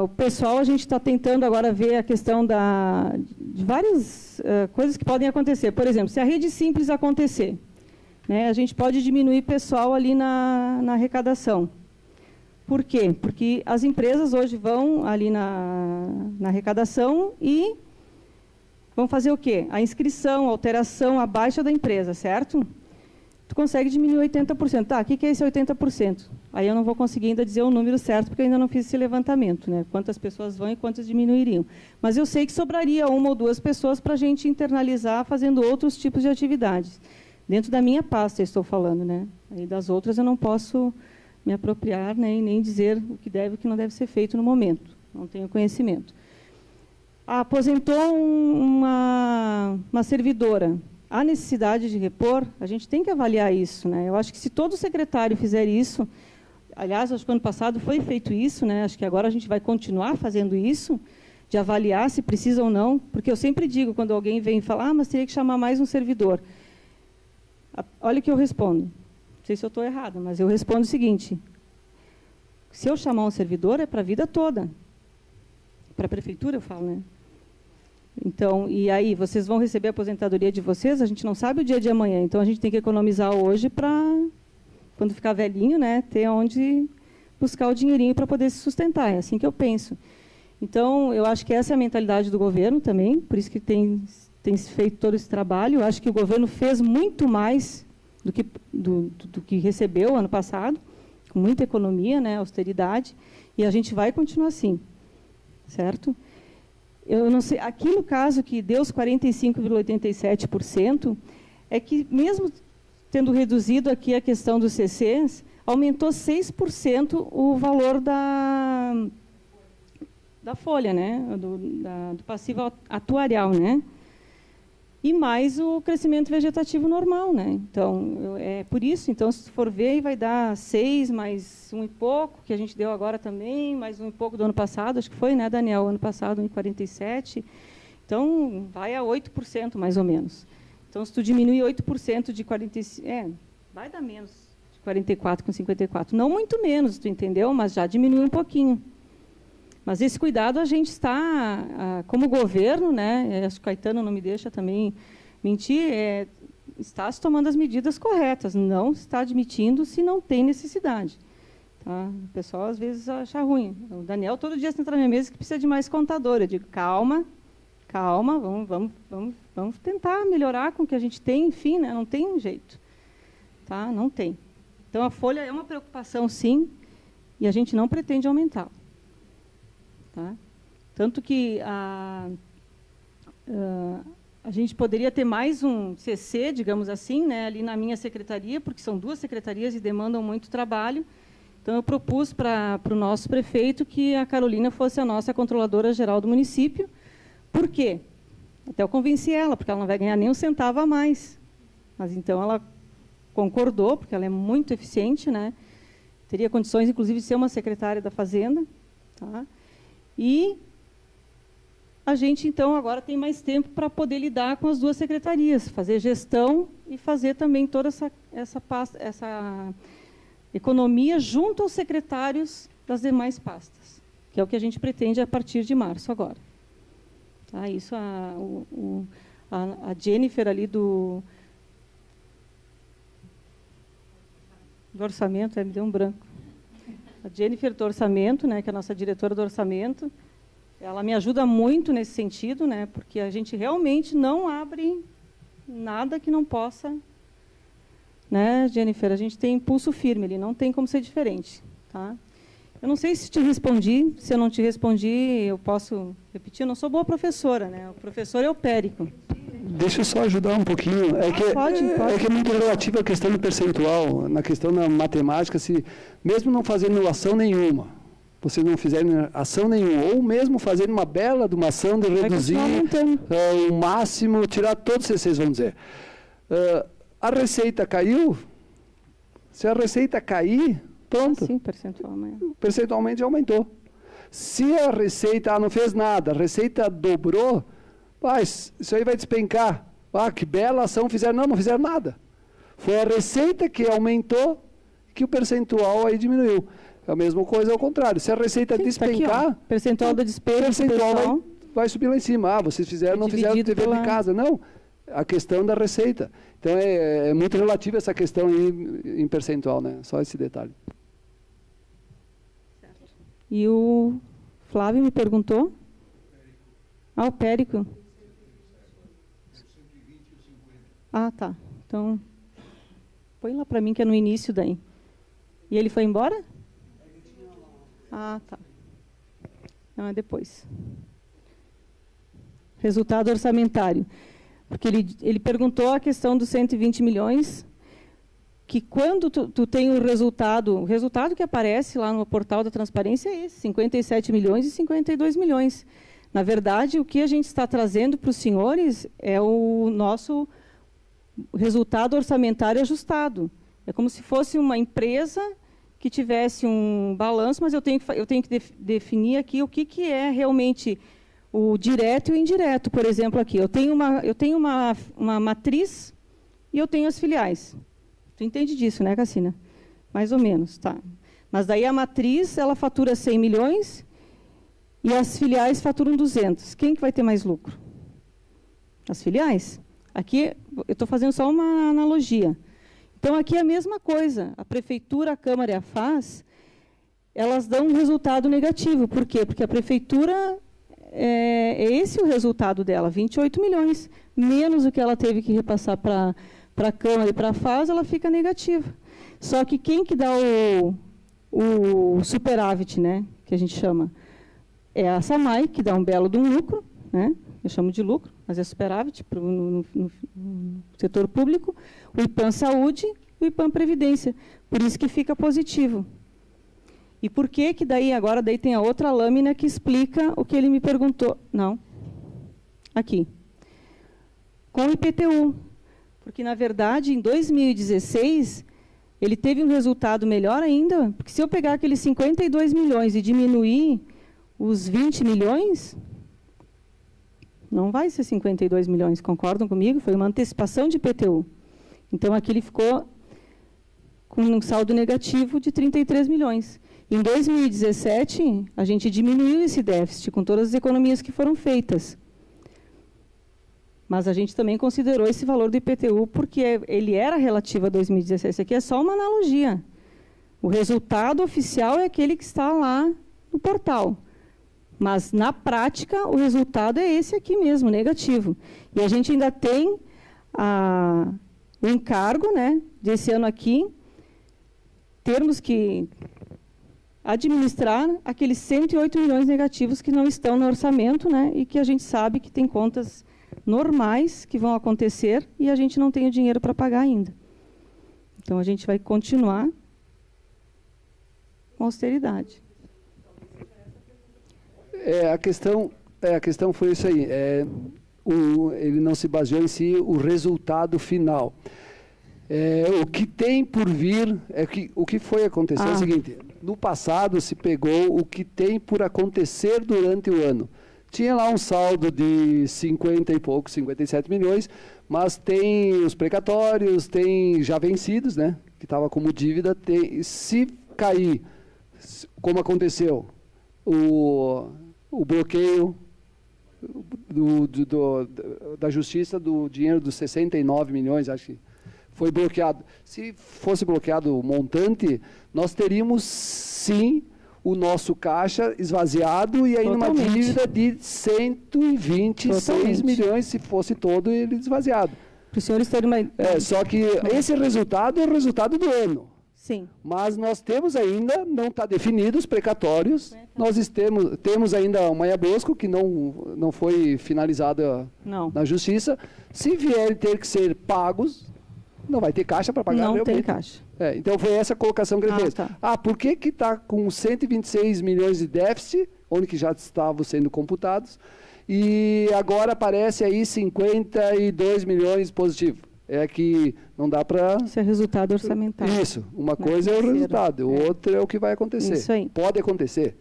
Speaker 3: O pessoal, a gente está tentando agora ver a questão de várias coisas que podem acontecer. Por exemplo, se a rede simples acontecer, né, a gente pode diminuir pessoal ali na arrecadação. Por quê? Porque as empresas hoje vão ali na arrecadação e vão fazer o quê? A inscrição, a alteração, a baixa da empresa, certo? Tu consegue diminuir 80%. Tá, o que é esse 80%? Aí eu não vou conseguir ainda dizer o número certo, porque eu ainda não fiz esse levantamento, né? Quantas pessoas vão e quantas diminuiriam. Mas eu sei que sobraria 1 ou 2 pessoas para a gente internalizar fazendo outros tipos de atividades. Dentro da minha pasta, eu estou falando, né? Aí das outras eu não posso me apropriar, né, e nem dizer o que deve e o que não deve ser feito no momento. Não tenho conhecimento. Aposentou uma servidora. Há necessidade de repor? A gente tem que avaliar isso, né? Eu acho que se todo secretário fizer isso, aliás, acho que ano passado foi feito isso, né? Acho que agora a gente vai continuar fazendo isso, de avaliar se precisa ou não, porque eu sempre digo, quando alguém vem falar, mas teria que chamar mais um servidor. Olha o que eu respondo. Não sei se eu estou errada, mas eu respondo o seguinte: se eu chamar um servidor, é para a vida toda. Para a prefeitura, eu falo, né? Então, e aí, vocês vão receber a aposentadoria de vocês? A gente não sabe o dia de amanhã, então a gente tem que economizar hoje para, quando ficar velhinho, né, ter onde buscar o dinheirinho para poder se sustentar. É assim que eu penso. Então, eu acho que essa é a mentalidade do governo também, por isso que tem se feito todo esse trabalho. Eu acho que o governo fez muito mais do que recebeu ano passado, com muita economia, né, austeridade, e a gente vai continuar assim, certo? Eu não sei, aqui no caso que deu os 45,87%, é que mesmo tendo reduzido aqui a questão dos CCs, aumentou 6% o valor da folha, né, do passivo atuarial, né? E mais o crescimento vegetativo normal, né? Então, é por isso, então, se for ver, vai dar 6 mais 1 e pouco, que a gente deu agora também, mais 1 e pouco do ano passado, acho que foi, né, Daniel? Ano passado, 1,47. Então, vai a 8%, mais ou menos. Então, se tu diminuir 8% de 45... vai dar menos de 44 com 54. Não muito menos, tu entendeu? Mas já diminui um pouquinho. Mas esse cuidado a gente está, como governo, né, acho que o Caetano não me deixa também mentir, está se tomando as medidas corretas, não está admitindo se não tem necessidade. Tá? O pessoal, às vezes, acha ruim. O Daniel, todo dia, senta na minha mesa que precisa de mais contador. Eu digo, calma, vamos tentar melhorar com o que a gente tem, enfim, né, não tem jeito. Tá? Não tem. Então, a folha é uma preocupação, sim, e a gente não pretende aumentá-la. Tá? Tanto que a gente poderia ter mais um CC, digamos assim, né, ali na minha secretaria, porque são 2 secretarias e demandam muito trabalho. Então, eu propus para o nosso prefeito que a Carolina fosse a nossa controladora geral do município. Por quê? Até eu convenci ela, porque ela não vai ganhar nem um centavo a mais. Mas, então, ela concordou, porque ela é muito eficiente, né? Teria condições, inclusive, de ser uma secretária da Fazenda. Tá? E a gente, então, agora tem mais tempo para poder lidar com as 2 secretarias, fazer gestão e fazer também toda essa economia junto aos secretários das demais pastas, que é o que a gente pretende a partir de março agora. Tá? Isso, a Jennifer ali do orçamento, me deu um branco. A Jennifer do orçamento, né, que é a nossa diretora do orçamento, ela me ajuda muito nesse sentido, né, porque a gente realmente não abre nada que não possa, né, Jennifer? A gente tem impulso firme, ele não tem como ser diferente, tá? Eu não sei se te respondi, se eu não te respondi, eu posso repetir. Eu não sou boa professora, né? O professor é o Périco.
Speaker 7: Deixa eu só ajudar um pouquinho.
Speaker 3: Pode.
Speaker 7: É que é muito relativo à questão do percentual, na questão da matemática, se mesmo não fazendo ação nenhuma, vocês não fizerem ação nenhuma, ou mesmo fazendo uma bela de uma ação de reduzir o máximo, tirar todos vocês vão dizer. A receita caiu, se a receita cair, pronto.
Speaker 3: Sim,
Speaker 7: percentualmente aumentou. Se a receita não fez nada, a receita dobrou, isso aí vai despencar. Que bela ação fizeram. Não fizeram nada. Foi a receita que aumentou, que o percentual aí diminuiu. É a mesma coisa ao contrário. Se a receita despencar,
Speaker 3: tá aqui, percentual da despesa,
Speaker 7: o percentual vai subir lá em cima. Vocês fizeram, não fizeram o dever de casa. Não, a questão da receita. Então é muito relativa essa questão aí em percentual, né? Só esse detalhe.
Speaker 3: E o Flávio me perguntou? O Périco. Tá. Então, põe lá para mim que é no início daí. E ele foi embora? Tá. Não, é depois. Resultado orçamentário. Porque ele perguntou a questão dos 120 milhões, que quando tu tem o resultado que aparece lá no portal da transparência é esse, 57 milhões e 52 milhões. Na verdade, o que a gente está trazendo para os senhores é o nosso resultado orçamentário ajustado. É como se fosse uma empresa que tivesse um balanço, mas eu tenho que definir aqui o que é realmente o direto e o indireto. Por exemplo, aqui, eu tenho uma matriz e eu tenho as filiais. Tu entende disso, né, Cassina? Mais ou menos, tá. Mas daí a matriz, ela fatura 100 milhões e as filiais faturam 200. Quem que vai ter mais lucro? As filiais. Aqui, eu estou fazendo só uma analogia. Então, aqui é a mesma coisa. A Prefeitura, a Câmara e a FAS, elas dão um resultado negativo. Por quê? Porque a Prefeitura, é esse o resultado dela, 28 milhões. Menos o que ela teve que repassar para a Câmara e para a FAS, ela fica negativa. Só que quem que dá o superávit, né, que a gente chama, é a SAMAI, que dá um belo de um lucro, né, eu chamo de lucro, mas é superávit no setor público, o IPAM Saúde e o IPAM Previdência. Por isso que fica positivo. E por que daí, agora daí tem a outra lâmina que explica o que ele me perguntou. Não. Aqui. Com o IPTU. Porque, na verdade, em 2016, ele teve um resultado melhor ainda, porque se eu pegar aqueles 52 milhões e diminuir os 20 milhões, não vai ser 52 milhões, concordam comigo? Foi uma antecipação de IPTU. Então, aqui ele ficou com um saldo negativo de 33 milhões. Em 2017, a gente diminuiu esse déficit com todas as economias que foram feitas. Mas a gente também considerou esse valor do IPTU porque ele era relativo a 2016. Isso aqui é só uma analogia. O resultado oficial é aquele que está lá no portal. Mas, na prática, o resultado é esse aqui mesmo, negativo. E a gente ainda tem o encargo, né, desse ano aqui, termos que administrar aqueles 108 milhões negativos que não estão no orçamento, né, e que a gente sabe que tem contas normais que vão acontecer e a gente não tem o dinheiro para pagar ainda. Então, a gente vai continuar com austeridade.
Speaker 7: A questão foi isso aí. Ele não se baseou em si o resultado final. O que tem por vir, o que foi acontecer é o seguinte, no passado se pegou o que tem por acontecer durante o ano. Tinha lá um saldo de 50 e poucos, 57 milhões, mas tem os precatórios, tem já vencidos, né, que estava como dívida, se cair, como aconteceu, o bloqueio, da Justiça do dinheiro dos 69 milhões, acho que foi bloqueado. Se fosse bloqueado o montante, nós teríamos, sim, o nosso caixa esvaziado e ainda uma dívida de 126 milhões, se fosse todo ele esvaziado.
Speaker 3: Para os senhores terem uma...
Speaker 7: Só que esse resultado é o resultado do ano.
Speaker 3: Sim.
Speaker 7: Mas nós temos ainda, não está definido os precatórios, nós temos ainda o Maia Bosco, que não foi finalizada na Justiça. Se vier ter que ser pagos, não vai ter caixa para pagar.
Speaker 3: Não tem caixa.
Speaker 7: Então foi essa a colocação que ele fez.
Speaker 3: Tá.
Speaker 7: Por que está com 126 milhões de déficit, onde que já estavam sendo computados, e agora aparece aí 52 milhões positivo? É que não dá para...
Speaker 3: Isso é resultado orçamentário.
Speaker 7: Isso. Uma coisa é o resultado, o outro é o que vai acontecer.
Speaker 3: Isso aí.
Speaker 7: Pode acontecer.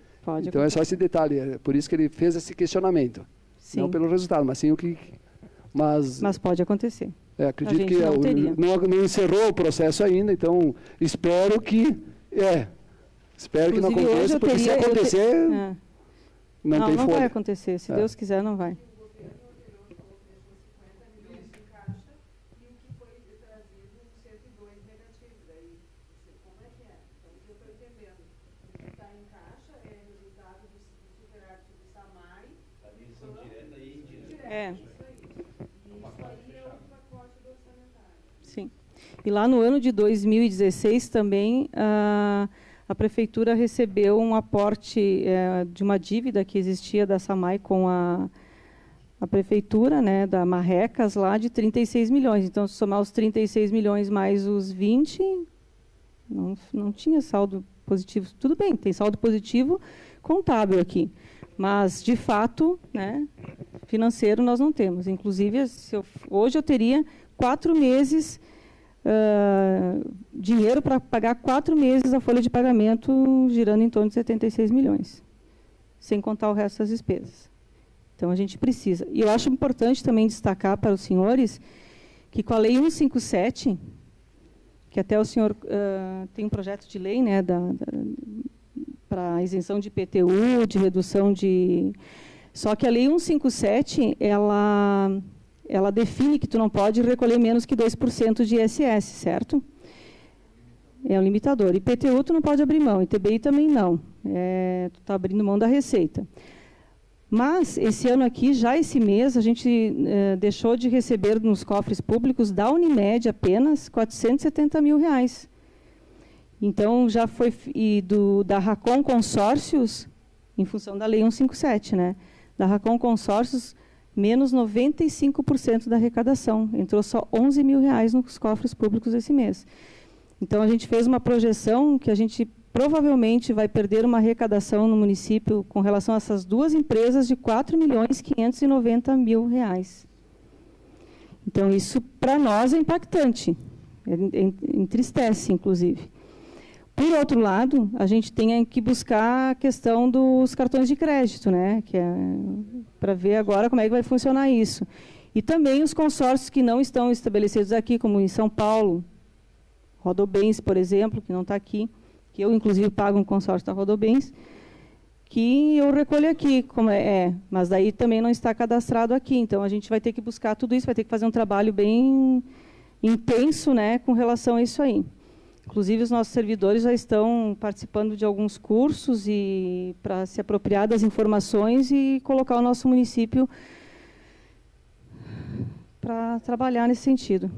Speaker 7: Então é só esse detalhe. É por isso que ele fez esse questionamento. Sim. Não pelo resultado, mas sim o que... Mas
Speaker 3: pode acontecer.
Speaker 7: Acredito que não encerrou o processo ainda, então espero que... Espero que não aconteça, porque se acontecer... Não tem folha.
Speaker 3: Não vai acontecer. Se Deus quiser, não vai. Sim. E lá no ano de 2016 também a prefeitura recebeu um aporte de uma dívida que existia da SAMAI com a prefeitura, né, da Marrecas, lá de 36 milhões. Então, se somar os 36 milhões mais os 20, não tinha saldo positivo. Tudo bem, tem saldo positivo contábil aqui. Mas, de fato, né, financeiro nós não temos. Inclusive, hoje eu teria 4 meses, dinheiro para pagar 4 meses a folha de pagamento, girando em torno de 76 milhões, sem contar o resto das despesas. Então, a gente precisa. E eu acho importante também destacar para os senhores que com a Lei 157, que até o senhor tem um projeto de lei, né, para a isenção de IPTU, de redução de... Só que a Lei 157, ela define que tu não pode recolher menos que 2% de ISS, certo? É um limitador. IPTU tu não pode abrir mão, ITBI também não. Tu está abrindo mão da receita. Mas, esse ano aqui, já esse mês, a gente deixou de receber nos cofres públicos da Unimed apenas R$ 470 mil. Então, já foi... E da Racon Consórcios, em função da Lei 157, né? Da Racon Consórcios, menos 95% da arrecadação. Entrou só R$ 11 mil nos cofres públicos esse mês. Então, a gente fez uma projeção que a gente provavelmente vai perder uma arrecadação no município com relação a essas duas empresas de R$ 4.590.000. Então, isso, para nós, é impactante. Entristece, inclusive. Por outro lado, a gente tem que buscar a questão dos cartões de crédito, né? Que para ver agora como é que vai funcionar isso. E também os consórcios que não estão estabelecidos aqui, como em São Paulo, Rodobens, por exemplo, que não está aqui, que eu, inclusive, pago um consórcio da Rodobens, que eu recolho aqui, mas daí também não está cadastrado aqui. Então, a gente vai ter que buscar tudo isso, vai ter que fazer um trabalho bem intenso, né, com relação a isso aí. Inclusive, os nossos servidores já estão participando de alguns cursos para se apropriar das informações e colocar o nosso município para trabalhar nesse sentido.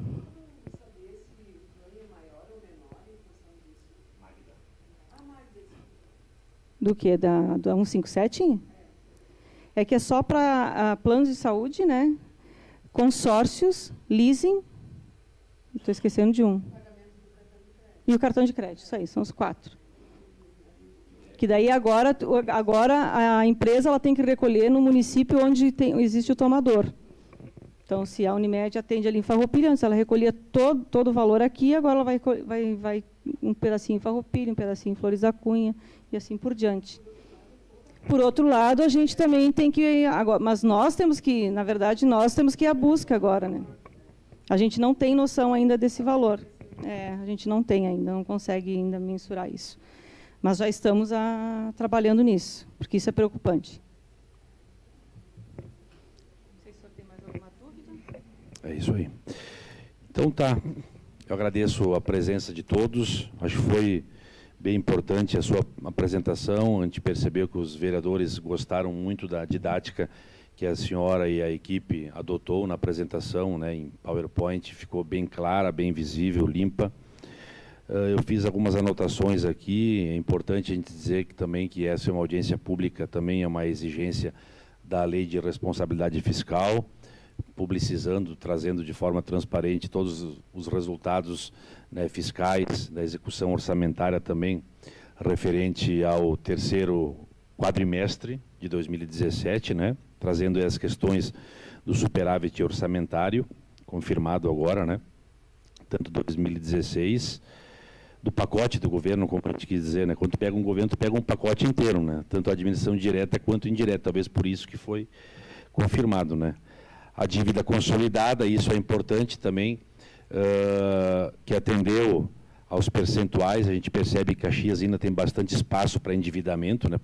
Speaker 3: Do que? Da 157? É que é só para planos de saúde, né? Consórcios, leasing, estou esquecendo de um. E o cartão de crédito, isso aí, são os 4. Que daí agora a empresa ela tem que recolher no município onde existe o tomador. Então, se a Unimed atende ali em Farroupilha, antes ela recolhia todo o valor aqui, agora ela vai um pedacinho em Farroupilha, um pedacinho em Flores da Cunha, e assim por diante. Por outro lado, a gente também tem que... Mas nós temos que, na verdade, nós temos que ir à busca agora, né? A gente não tem noção ainda desse valor. A gente não tem ainda, não consegue ainda mensurar isso. Mas já estamos trabalhando nisso, porque isso é preocupante.
Speaker 1: É isso aí. Então tá, eu agradeço a presença de todos, acho que foi bem importante a sua apresentação, a gente percebeu que os vereadores gostaram muito da didática que a senhora e a equipe adotou na apresentação, né, em PowerPoint, ficou bem clara, bem visível, limpa. Eu fiz algumas anotações aqui, é importante a gente dizer que também que essa é uma audiência pública, também é uma exigência da Lei de Responsabilidade Fiscal, publicizando, trazendo de forma transparente todos os resultados, né, fiscais da execução orçamentária também referente ao terceiro quadrimestre de 2017, né, trazendo as questões do superávit orçamentário, confirmado agora, né, tanto 2016, do pacote do governo, como a gente quis dizer, né, quando tu pega um governo, tu pega um pacote inteiro, né, tanto a administração direta quanto indireta, talvez por isso que foi confirmado, né. A dívida consolidada, isso é importante também, que atendeu aos percentuais, a gente percebe que Caxias ainda tem bastante espaço para endividamento, né,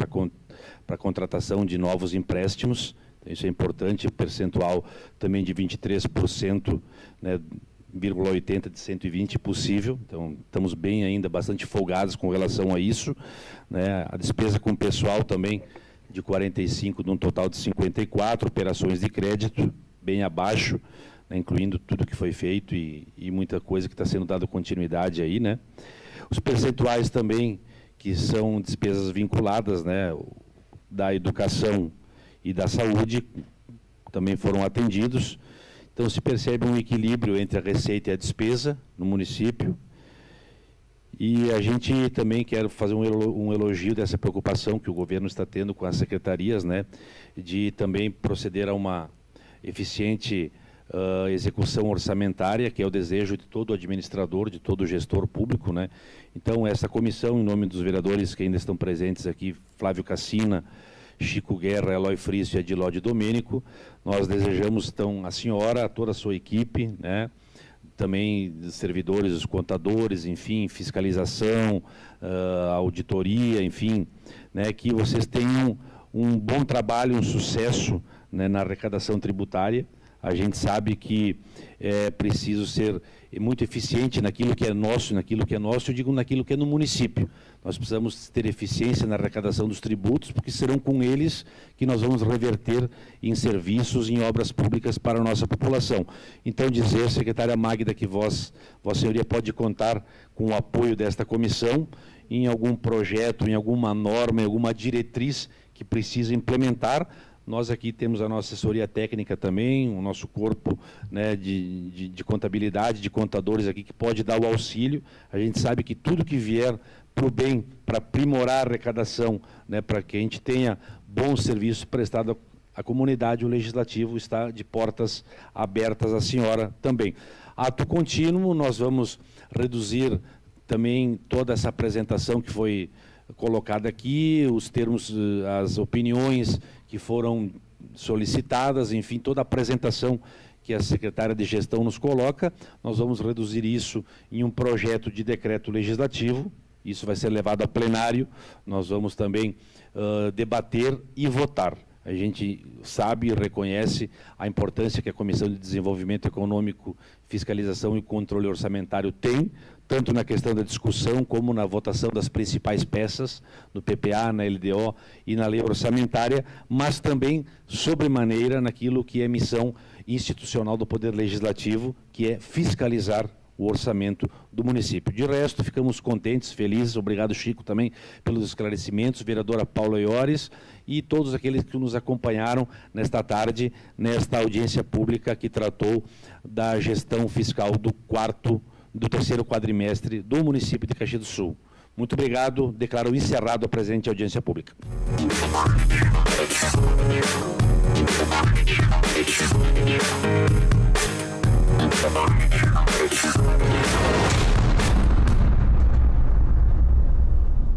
Speaker 1: para contratação de novos empréstimos, então isso é importante, percentual também de 23%, né, 0,80 de 120 possível, então estamos bem ainda, bastante folgados com relação a isso, né, a despesa com pessoal também de 45, num total de 54, operações de crédito, bem abaixo, né, incluindo tudo que foi feito e muita coisa que está sendo dada continuidade aí, né. Os percentuais também, que são despesas vinculadas, né, da educação e da saúde, também foram atendidos. Então, se percebe um equilíbrio entre a receita e a despesa no município. E a gente também quer fazer um elogio dessa preocupação que o governo está tendo com as secretarias, né, de também proceder a uma eficiente execução orçamentária, que é o desejo de todo administrador, de todo gestor público, né. Então, essa comissão, em nome dos vereadores que ainda estão presentes aqui, Flávio Cassina, Chico Guerra, Eloy Frício e Adilóide Domênico, nós desejamos, então, a senhora, a toda a sua equipe, né, também os servidores, os contadores, enfim, fiscalização, auditoria, enfim, né, que vocês tenham um bom trabalho, um sucesso, né, na arrecadação tributária. A gente sabe que é preciso ser muito eficiente naquilo que é nosso, eu digo naquilo que é no município. Nós precisamos ter eficiência na arrecadação dos tributos, porque serão com eles que nós vamos reverter em serviços, em obras públicas para a nossa população. Então, dizer, secretária Magda, que Vossa Senhoria pode contar com o apoio desta comissão em algum projeto, em alguma norma, em alguma diretriz que precisa implementar. Nós aqui temos a nossa assessoria técnica também, o nosso corpo, né, de contabilidade, de contadores aqui, que pode dar o auxílio. A gente sabe que tudo que vier para o bem, para aprimorar a arrecadação, né, para que a gente tenha bons serviços prestados à comunidade, o Legislativo está de portas abertas à senhora também. Ato contínuo, nós vamos reduzir também toda essa apresentação que foi colocada aqui, os termos, as opiniões que foram solicitadas, enfim, toda a apresentação que a secretária de gestão nos coloca, nós vamos reduzir isso em um projeto de decreto legislativo, isso vai ser levado a plenário, nós vamos também debater e votar. A gente sabe e reconhece a importância que a Comissão de Desenvolvimento Econômico, Fiscalização e Controle Orçamentário tem, tanto na questão da discussão como na votação das principais peças, no PPA, na LDO e na lei orçamentária, mas também, sobremaneira, naquilo que é missão institucional do Poder Legislativo, que é fiscalizar o orçamento do município. De resto, ficamos contentes, felizes, obrigado, Chico, também pelos esclarecimentos, vereadora Paula Iores e todos aqueles que nos acompanharam nesta tarde, nesta audiência pública que tratou da gestão fiscal do terceiro quadrimestre do município de Caxias do Sul. Muito obrigado, declaro encerrado a presente audiência pública.